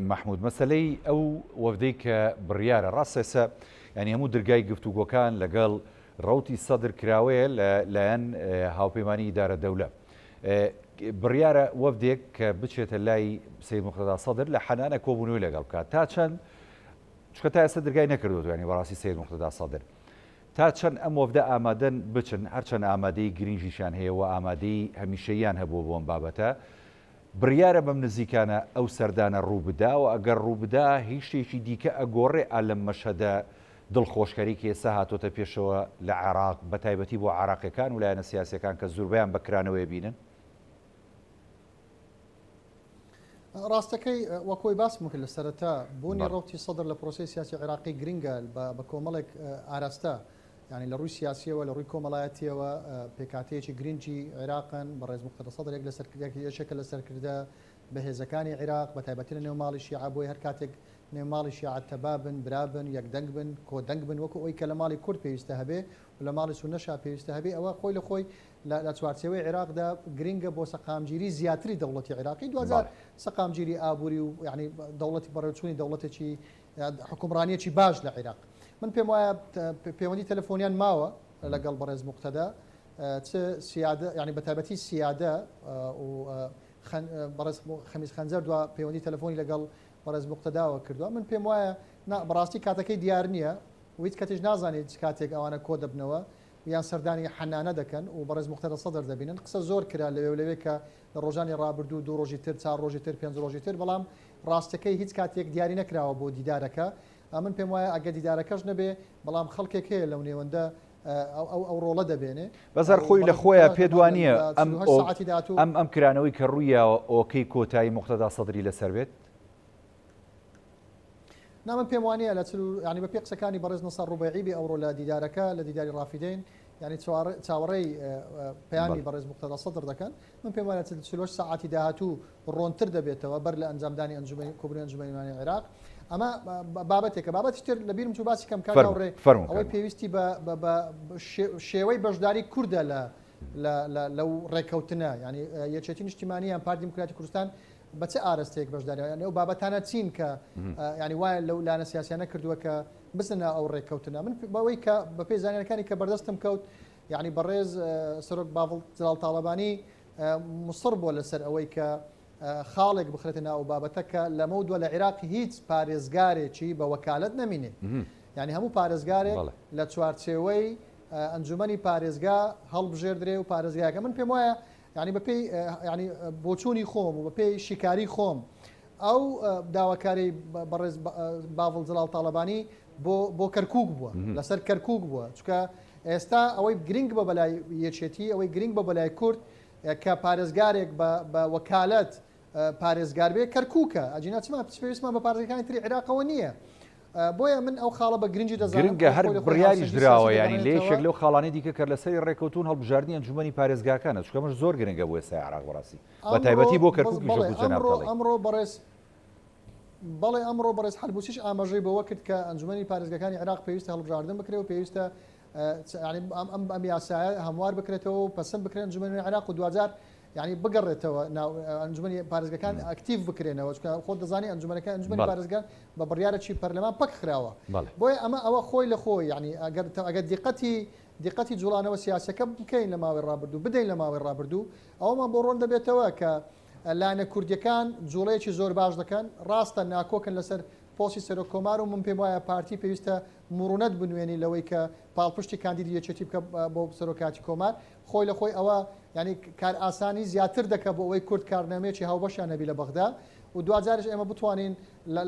مححمود مەسلەی ئەو وەفدەی کە بڕیارە ڕاستێسە ینی هەموو دەرگای گفتوگۆکان لەگەڵ ڕوتی سەدر کراوەیە لایەن هاوپەیمانی ئیدارە دەولە بڕیارە وەفدێک کە بچێتە لای سید موقتەدا سەدر لە حەنانە کۆبوونەوەی لەگەڵ بکات تا چەند چکە تا ئێستا دەرگای نەکردوێت ینی بەڕاستی سید موقتەدا سەدر تا چەند ئەم وەفدە ئامادەن بچن هەرچەند ئامادەی گرنگیشان هەیە و ئامادەی هەمیشەیان هەبوو بۆم بابەتە بڕیارە بەم نزیکانە ئەو سەردانە ڕوو بدا و ئەگەر ڕوو بدا هیچ شتێکی دیکە ئەگۆڕێ ئالەم مەشەدە دڵخۆشکەری کە ئێستا هاتۆتە پێشەوە لە عێراق بە تایبەتی بۆ عێراقیەکان و لایەنە سیاسیەکان کە زۆربیان بەکرانەوەی بینن ڕاستەکەی وەکۆی باسم کرد لە سەرەتا بوونی ڕوتی سەدر لە پرۆسی سیاسی عێراقی گرنگە بە کۆمەڵێک ئاراستە یعنی لە ڕووی سیاسیەوە لە ڕووی کۆمەڵایەتیەوە پێکاتەیەکی گرنگی عێراقن بە ڕێز موقتەدا سەدر یەکێکە لە سەرکردە بەهێزەکانی عێراق بە تایبەتی لە نێوماڵی شیعە بۆی هەر کاتێک نێوماڵی شیعە تەبابن برابن یەکدەنگ بن کۆدەنگ بن وەکو ئەوی کە لە ماڵی کورد پێویستە هەبێ و لە ماڵی سونەشا پێویستە هەبێ ئەوە خۆی لە خۆی لە چوارچێوەی عێراقدا گرنگە بۆ سەقامگیری زیاتری دەوڵەتی عێراقی 2000 سەقامگیری ئابووری و یعنی دەوڵەتی بەڕێوەچوونی دەوڵەتێکی حکومڕانیەکی باش لە عێراق من پێم وایە پەیوەندی تەلەفۆنیان ماوە لەگەڵ بەڕێز موقتەدا سیادە ینی بە تایبەتی سیادە و بەڕێز خەمیس خەنجەر دوا پەیوەندی تەلەفۆنی لەگەڵ بەڕێز موقتەداوە کردووە من پێم وایە بەڕاستی کاتەکەی دیار نییە و هیچ کەتیش نازانێت کاتێک ئەوانە کۆ دەبنەوە یان سەردانی حەنانە دەکەن و بەڕێز موقتەدا سەدر دەبینن قسە زۆر کرا لەوێ کە لە ڕۆژانی ڕابردوو 2 ڕۆژی تر 4 ڕۆژی تر 5 ڕۆژی تر بەڵام ڕاستەکەی هیچ کاتێک دیاری نەکراوە بۆ دیدارەکە من پێم وایە ئەگە دیدارەکەش نەبێ بەڵام خەڵکێک هەیە لەو نێوەندە ئەو ڕۆڵە دەبێنێ بەزار خۆی لە خۆیان پێدوانیە ئەم کرانەوەی کە ڕوویە ئۆکەی کۆتایی موقتەدا سەدری لەسەر بێت نامن پێم وانە لە ینی بە پێ قسەکانی بەڕێز نەسەر ڕوبەعی بێ ئەوڕۆ لە دیدارەکە لە دیداری ڕافیدین ینی چاوەڕێی پەیامی بەڕێز موقتەدا سەدر دەکەن من پێم وایە 48 ساعتی داهاتوو ڕۆنتر دەبێتەوە بەر لە ئەنجامدانی کۆبوونی ئەنجومەنی عێراق ئەمە بابەتێکە بابەتی تر لە بیرم چوو باسی کەم کاڕێ ئەوەی پێویستی بە شێوەی بەشداری کووردە لەو ڕێکەوتنە ینی یەکێتی نیشتیمانی یان پارتی دیموکراتی کوردستان بە چه ئاراستەیەک بەشداری یعنی ئەو بابەتانە چین کە ینی وایە لەو لانە سیاسیانە کردووە کە بزنە ئەو ڕێککەوتنە من بەوەی کە بە پێی زانیارەکانی کە بەردەستم کەوت یعنی بەڕێز سەرۆک باڵ جەلال تاڵەبانی مصر بۆ لەسەر ئەوەی کە خاڵێک بخرێتە ناو بابەتەکە لەمە دووە لە عێراقی هیچ پارێزگارێکی بە وەکالەت نەمینێ یعنی هەموو پارێزگارێک لە چوارچێوەی ئەنجومەنی پارێزگا هەڵبژێردرێ و پارێزگاکە من پێم وایە ینی بەپێی ینی بۆچوونی خۆم و بەپێی شیکاری خۆم ئەو داواکاری بەڕێز باڵ جەلال تاڵەبانی بۆ کەرکووک بووە لەسەر کەرکووک بووە چکە ئێستا ئەوەی گرنگ بە بەلای یەکێتی ئەوەی گرنگ بە بەلای کورد کە پارێزگارێک بە وەکالەت پارێزگار بێ کەرکووکە ئەجینا چما پێویستمان بە پارێزەکانی تری عێراقەوە نییە بۆیە من ئەو خاڵە بە گرنگی دەزانم گرنگە هەر بڕیاریش درراوە ینی لێشێک لەو خاڵانی دیکە کە لەسەری ڕێکەوتون هەڵبژاردننی ئەنجومەنی پارێزگاکانە چکەمەش زۆر گرنگە بۆ ئێستا عێراق بەڕاستی بە تایبەتی بۆ کەرکووکی ئەمڕۆ بەڕێز بەڵێ ئەمڕۆ بەڕێز حەلبوسیش ئاماژەی بەوە کرد کە ئەنجومەنی پارێزگاکانی عێراق پێویستە هەڵبژاردن بکرێت و پێویستە ئەم یاسایە هەموار بکرێتەوە و پەسەند بکرێن ئەنجومەنی عێراق و 2000 ینی بگەڕێتەوە ئەنجومەنی پارێزگەکان ئەکتیڤ بکرێنەوە خۆ دەزانی ئەنجومەنەکە ئەنجومەنی پارێزگان بە بڕیارێکی پەرلەمان پەک خراوە بۆیە ئەوە خۆی لە خۆی ینی ئەگەر دیقەتی جوڵانەوە سیاسەکە بکەین لە ماوەی ڕابردوو بدەین لە ماوەی ڕابردوو ئەومان بۆ ڕۆن دەبێتەوە کە لایەنە کوردیەکان جوڵەیەکی زۆر باش دەکەن ڕاستە ناکۆکن لەسەر پۆسی سەرۆک کۆمار و من پێم وایە پارتی پێویستە مڕونەت بنوێنی لەوەی کە پاڵپشتی کاندیدی یەکێتی بکە بۆ سەرۆکاتی کۆمار خۆی لە خۆی ئەوە ینی کار ئاسانی زیاتر دەکە بۆ ئەوەی کورد کارنامەیەکی هاوبەشیان نەبی لە بەغدا و دوجارش ئێمە بتوانین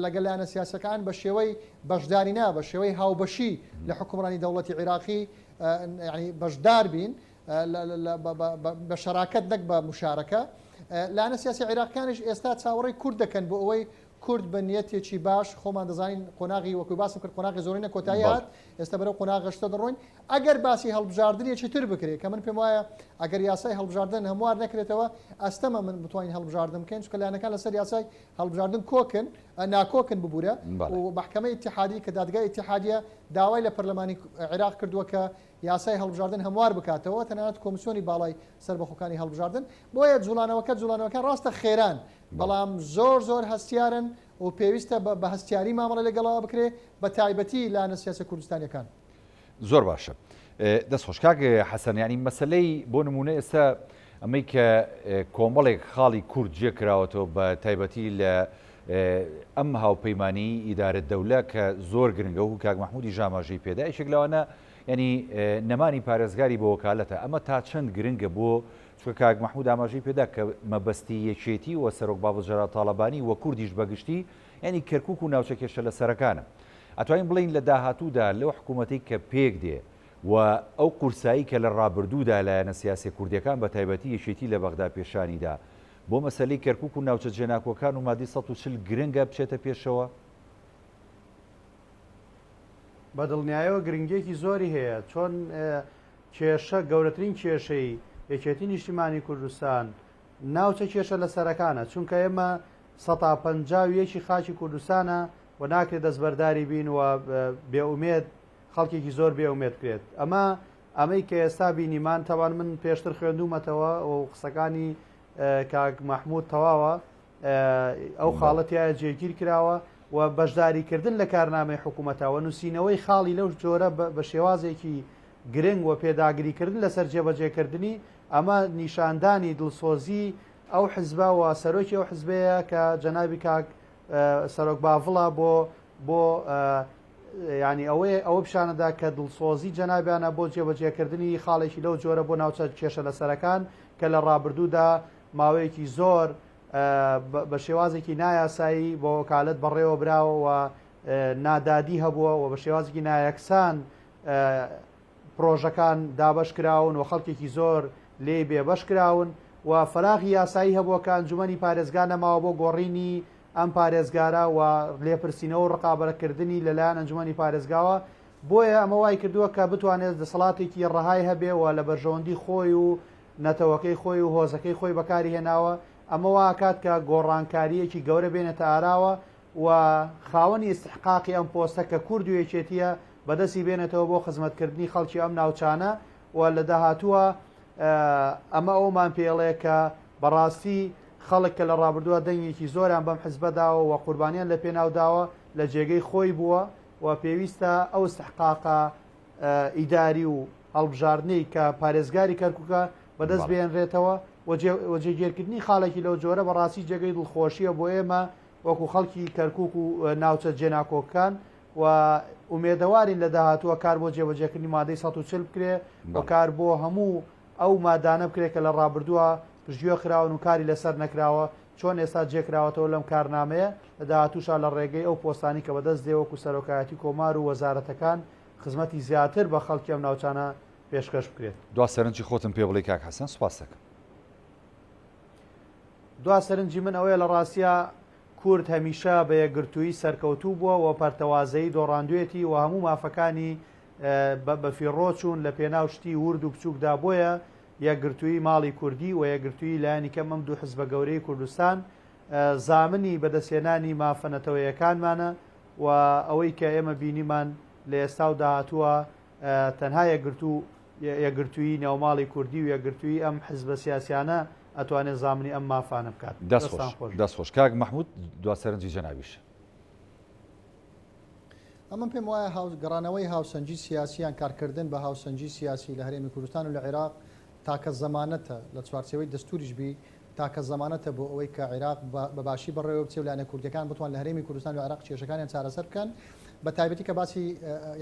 لەگەڵ لایەنە سیاسەکان بە شێوەی بەشداری نا بە شێوەی هاوبەشی لە حکومڕانی دەوڵەتی عێراقی ینی بەشدار بین بە شەراکەت نەک بە مشارەکە لایەنە سیاسی عێراقیانش ئێستا چاوەڕێی کورد دەکەن بۆ ئەوەی کورد بە نیەتێکی باش خۆمان دەزانین قۆناغی وەکوی باسم کرد قۆناغی زۆرینە کۆتاییات ئێستا بەرەو قۆناغشتە دەڕۆین ئەگەر باسی هەڵبژاردنێکی تر بکرێت کە من پێم وایە ئەگەر یاسای هەڵبژاردن هەموار نەکرێتەوە ئەستەمە من بتوانین هەڵبژاردن بکەین چکە لایەنەکان لەسەر یاسای هەڵبژاردن کۆکن ناکۆکن ببوورە و محکەمەی اتحادی کە دادگای اتحادیە داوای لە پەرلەمانی عێراق کردووە کە یاسای هەڵبژاردن هەموار بکاتەوە تەنانەت کۆمیسیۆنی باڵای سەربەخۆکانی هەڵبژاردن بۆیە جوڵانەوەکان ڕاستە خێران بەڵام زۆر هەستیارن و پێویستە بە هەستیاری مامەڵە لەگەڵەوە بکرێ بە تایبەتی لایەنە سیاسە کوردستانیەکان. زۆر باشە دەستخۆش کاک حەسەن ینی مەسلەی بۆ نمونە ئێستا ئەمەی کە کۆمەڵێک خاڵی کورد جێکراوەتەوە بە تایبەتی لە ئەم هاوپەیمانی ئیدارە دەولە کە زۆر گرنگە و کاک مەحمودی ژاماژەی پێدا یەکێک لەوانە ینی نەمانی پارێزگاری بۆ وەکالەتە ئەمە تا چەند گرنگە بۆ چکە کاک مەحمود ئاماژەی پێدا کە مەبەستی یەکێتی و سەرۆک باوەجەرا تاڵەبانی وە کوردیش بەگشتی ینی کەرکووک و ناوچە کێشە لە سەرەکانە ئەتوانین بڵین لە داهاتوودا لەو حکوومەتی کە پێک دێ و ئەو قورسایی کە لە ڕابردوودا لایەنە سیاسی کوردیەکان بە تایبەتی یەکێتی لە بەغدا پێشانیدا بۆ مەسەلەی کەرکووک و ناوچە جێناکۆکان و مادی 140 گرنگە بچێتە پێشەوە بە دڵنیایەوە گرنگێکی زۆری هەیە چۆن کێشە گەورەترین کێشەی یەکێتی نیشتیمانی کوردستان ناوچە کێشە لە سەرەکانە چونکە ئێمە 150 خاکی کوردستانە و ناکرێت دەستبەرداری بین و بێئومێد خەڵکێکی زۆر بێئومێد بکرێت ئەمەی کە ئێستا بینیمان تاوان من پێشتر خوێندومەتەوە و قسەکانی کاک مەحمود تەواوە ئەو خاڵەتیایە جێگیر کراوە و بەشداریکردن لە کارنامەی حکوومەتەوە نووسینەوەی خاڵی لەو جۆرە بە شێوازێکی گرنگ و پێداگریکردن لەسەر جێبەجێکردنی ئەمە نیشاندانی دڵسۆزی ئەو حزبە و سەرۆکی ئەو حزبەیە کە جەنابی کاک سەرۆک باڤڵە بۆ ینی ئەوە پیشانەدا کە دڵسۆزی جەنابیانە بۆ جێبەجێکردنی خاڵێکی لەو جۆرە بۆ ناوچە کێشە لە سەرەکان کە لە ڕابردوودا ماوەیەکی زۆر بە شێوازێکی نایاسایی بۆ وەکالەت بەڕێوە براوە و نادادی هەبووە و بە شێوازێکی نایەکسان پرۆژەکان دابەش کراون و خەڵکێکی زۆر لێ بێبەش کراون و فەراغی یاسایی هەبووە کە ئەنجومەنی پارێزگا نەماوە بۆ گۆڕینی ئەم پارێزگارە و لێپرسینەوە و ڕقابەتکردنی لەلایەن ئەنجومەنی پارێزگاوە بۆیە ئەمە وای کردووە کە بتوانێت دەسەڵاتێکی ڕەهای هەبێ و لە بەرژەوەندی خۆی و نەتەوەکەی خۆی و هۆزەکەی خۆی بەکاری هێناوە ئەمە واکات کە گۆڕانکاریەکی گەورە بێنێتە ئاراوە و خاوەنی استحقاقی ئەم پۆستە کە کورد و یەکێتیە بەدەستی بێنێتەوە بۆ خزمەتکردنی خەڵکی ئەم ناوچانە و لە داهاتووە ئەمە ئەومان پێڵێ کە بەڕاستی خەڵک کە لە ڕابردووە دەنگێکی زۆریان بەم حزبەداوە و قوربانیان لە پێناوداوە لە جێگەی خۆی بووە و پێویستە ئەو استحقاقە ئیداری و هەڵبژاردنەی کە پارێزگاری کەرکووکە بەدەست بێنرێتەوە و جێگیرکردنی خاڵێکی لەو جۆرە بەڕاستی جێگەی دڵخۆشیە بۆ ئێمە وەکو خەڵکی کەرکووک و ناوچە جێناکۆکان و ئومێدەوارین لە داهاتووە کار بۆ جێبەجێکردنی مادەی 140 بکرێ و کار بۆ هەموو ئەو مادانە بکرێت کە لە ڕابردووە پشتگوێ خراون و کاری لەسەر نەکراوە چۆن ئێستا جێکراوەتەوە لەم کارنامەیە لە داهاتووشا لە ڕێگەی ئەو پۆستانی کە بەدەست دێ وەکو سەرۆکایەتی کۆمار و وەزارەتەکان خزمەتی زیاتر بە خەڵکی ئەم ناوچانە پێشکەش بکرێت. دوا سەرنجی خۆتم پێ بڵێ کاک حەسەن سوپاس دەکەم. دوا سەرنجی من ئەوەیە لە ڕاستیە کورد هەمیشە بە یەکگرتووی سەرکەوتوو بووە و پەرتەوازەیی دۆڕاندوێتی و هەموو مافەکانی بەفیڕۆچوون لە پێناو شتی ورد و بچووکدا بۆیە یەکگرتووی ماڵی کوردی و یەکگرتووی لایەنی کەم ئەم دوو حزبە گەورەی کوردستان زامنی بەدەستێنانی مافەنەتەوەیەکانمانە و ئەوەی کە ئێمە بینیمان لە ئێستا و داهاتووە تەنها یەکگرتووی نێوماڵی کوردی و یەکگرتووی ئەم حزبە سیاسیانە ئەتوانێت زامنی ئەم مافانە بکات. دەستخۆش کاک مەحمود دوا سەرنجی جەنابیش. ئەمە پێم وایە گەڕانەوەی هاوسەنجی سیاسیان کارکردن بە هاوسەنجی سیاسی لە هەرێمی کوردستان و لە عێراق تاکە زەمانەتە لە چوارچێوەی دەستوریش بی تاکە زەمانەتە بۆ ئەوەی کە عێراق بەباشی بەڕێوە بچێ و لایەنە کوردەکان بتوان لە هەرێمی کوردستان و عێراق کێشەکانیان چارەسەر بکەن بە تایبەتی کە باسی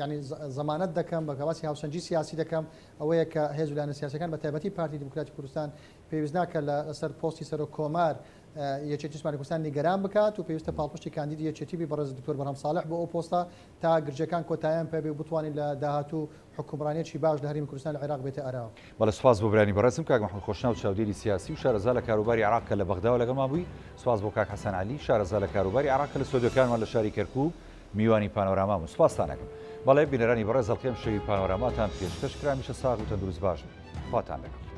ینی زەمانەت دەکەم بە باسی هاوسەنجی سیاسی دەکەم ئەوەیە کە هێز و لایەنە سیاسەکان بە تایبەتی پارتی دموکراتی کوردستان پێویست ناکە لەسەر پۆستی سەرۆک کۆمار یەکێتی عسمانی کوردستان نیگەران بکات و پێویستە پاڵپشتی کاندیدی یەکێتی بەڕێز دکتۆر بەرهەم ساڵح بۆ ئەو پۆستە تا گرجەکان کۆتاییان پێ بێ بتوانین لە داهاتوو حکومڕانیەتی باش لە هەرێمی کوردستان لە عێراق بێتە ئەراوە. بەڵێ سوپاس بۆ برانی بەڕێزم کاک محمود خۆشناو چاودێری سیاسی و شارەزا لە کاروباری عێراق کە لە بەغداوە لەگەڵمان بووی. سوپاس بۆ کاک حەسەن عەلی شارەزا لە کاروباری عێراق کە لە سۆدیۆکانمان لە شاری کەرکووک میوانی پانۆراما سوپاسانەکەم. بەڵێ بینەرانی بەڕێز هەڵقەم شەوی پانۆراماتان پێشکەش کرا میشە ساغ و تەندروست باشن. خواتان لەگەڵ.